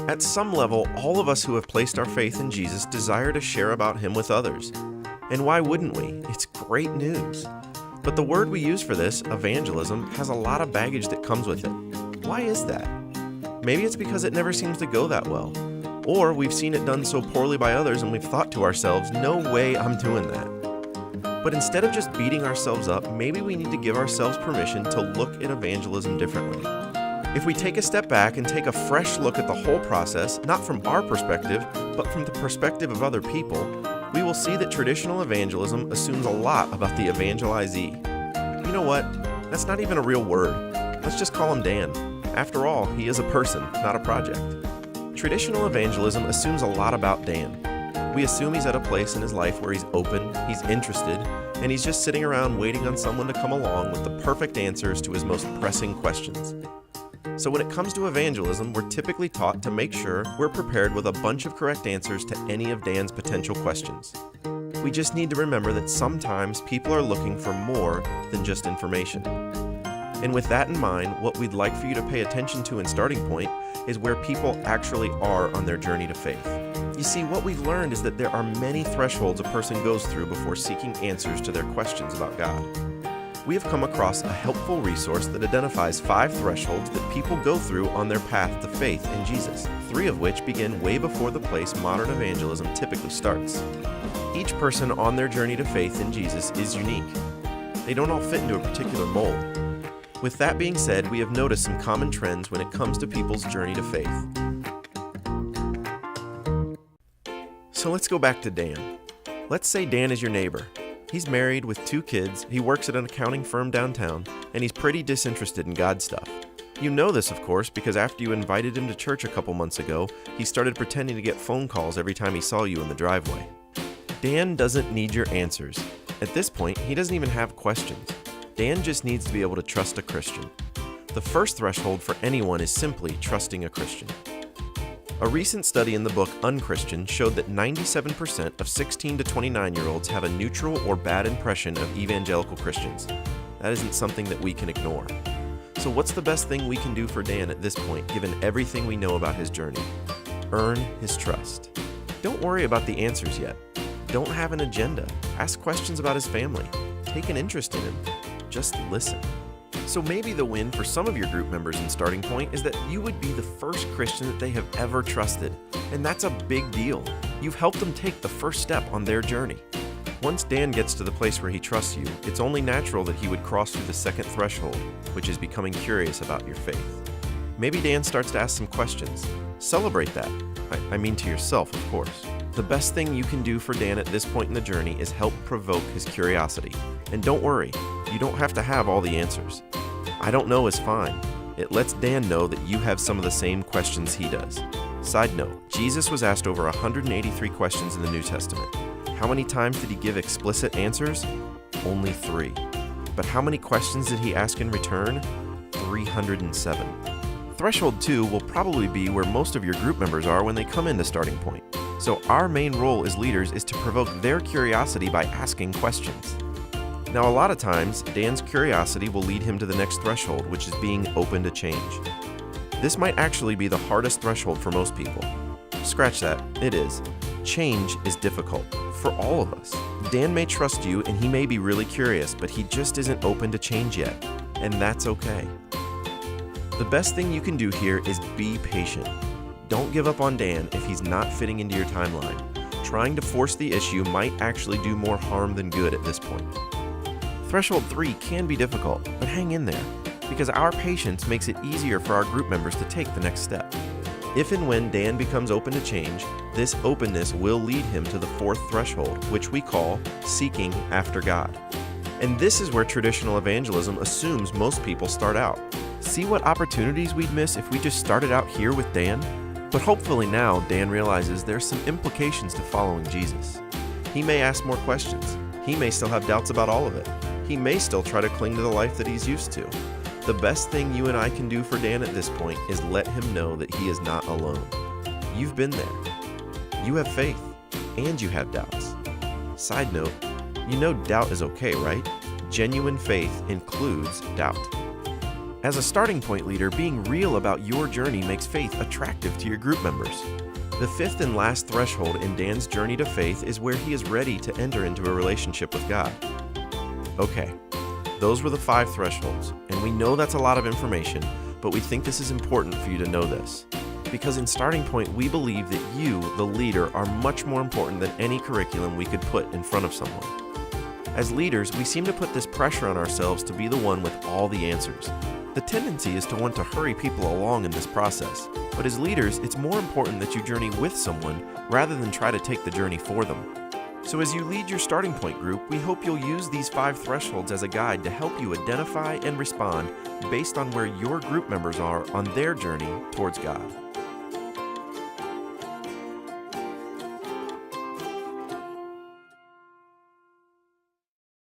At some level, all of us who have placed our faith in Jesus desire to share about him with others. And why wouldn't we? It's great news. But the word we use for this, evangelism, has a lot of baggage that comes with it. Why is that? Maybe it's because it never seems to go that well. Or we've seen it done so poorly by others and we've thought to ourselves, no way I'm doing that. But instead of just beating ourselves up, maybe we need to give ourselves permission to look at evangelism differently. If we take a step back and take a fresh look at the whole process, not from our perspective, but from the perspective of other people, we will see that traditional evangelism assumes a lot about the evangelizee. You know what? That's not even a real word. Let's just call him Dan. After all, he is a person, not a project. Traditional evangelism assumes a lot about Dan. We assume he's at a place in his life where he's open, he's interested, and he's just sitting around waiting on someone to come along with the perfect answers to his most pressing questions. So when it comes to evangelism, we're typically taught to make sure we're prepared with a bunch of correct answers to any of Dan's potential questions. We just need to remember that sometimes people are looking for more than just information. And with that in mind, what we'd like for you to pay attention to in Starting Point is where people actually are on their journey to faith. You see, what we've learned is that there are many thresholds a person goes through before seeking answers to their questions about God. We have come across a helpful resource that identifies 5 thresholds that people go through on their path to faith in Jesus, 3 of which begin way before the place modern evangelism typically starts. Each person on their journey to faith in Jesus is unique. They don't all fit into a particular mold. With that being said, we have noticed some common trends when it comes to people's journey to faith. So let's go back to Dan. Let's say Dan is your neighbor. He's married with 2 kids, he works at an accounting firm downtown, and he's pretty disinterested in God stuff. You know this, of course, because after you invited him to church a couple months ago, he started pretending to get phone calls every time he saw you in the driveway. Dan doesn't need your answers. At this point, he doesn't even have questions. Dan just needs to be able to trust a Christian. The first threshold for anyone is simply trusting a Christian. A recent study in the book Unchristian showed that 97% of 16 to 29-year-olds have a neutral or bad impression of evangelical Christians. That isn't something that we can ignore. So what's the best thing we can do for Dan at this point, given everything we know about his journey? Earn his trust. Don't worry about the answers yet. Don't have an agenda. Ask questions about his family. Take an interest in him. Just listen. So maybe the win for some of your group members in Starting Point is that you would be the first Christian that they have ever trusted. And that's a big deal. You've helped them take the first step on their journey. Once Dan gets to the place where he trusts you, it's only natural that he would cross through the second threshold, which is becoming curious about your faith. Maybe Dan starts to ask some questions. Celebrate that. I mean to yourself, of course. The best thing you can do for Dan at this point in the journey is help provoke his curiosity. And don't worry, you don't have to have all the answers. I don't know is fine. It lets Dan know that you have some of the same questions he does. Side note, Jesus was asked over 183 questions in the New Testament. How many times did he give explicit answers? Only 3. But how many questions did he ask in return? 307. Threshold 2 will probably be where most of your group members are when they come into Starting Point. So our main role as leaders is to provoke their curiosity by asking questions. Now, a lot of times, Dan's curiosity will lead him to the next threshold, which is being open to change. This might actually be the hardest threshold for most people. Scratch that, it is. Change is difficult, for all of us. Dan may trust you and he may be really curious, but he just isn't open to change yet, and that's okay. The best thing you can do here is be patient. Don't give up on Dan if he's not fitting into your timeline. Trying to force the issue might actually do more harm than good at this point. Threshold 3 can be difficult, but hang in there, because our patience makes it easier for our group members to take the next step. If and when Dan becomes open to change, this openness will lead him to the 4th threshold, which we call seeking after God. And this is where traditional evangelism assumes most people start out. See what opportunities we'd miss if we just started out here with Dan? But hopefully now Dan realizes there's some implications to following Jesus. He may ask more questions. He may still have doubts about all of it. He may still try to cling to the life that he's used to. The best thing you and I can do for Dan at this point is let him know that he is not alone. You've been there. You have faith, and you have doubts. Side note, you know doubt is okay, right? Genuine faith includes doubt. As a starting point leader, being real about your journey makes faith attractive to your group members. The fifth and last threshold in Dan's journey to faith is where he is ready to enter into a relationship with God. Okay, those were the 5 thresholds, and we know that's a lot of information, but we think this is important for you to know this. Because in Starting Point, we believe that you, the leader, are much more important than any curriculum we could put in front of someone. As leaders, we seem to put this pressure on ourselves to be the one with all the answers. The tendency is to want to hurry people along in this process, but as leaders, it's more important that you journey with someone rather than try to take the journey for them. So as you lead your Starting Point group, we hope you'll use these 5 thresholds as a guide to help you identify and respond based on where your group members are on their journey towards God.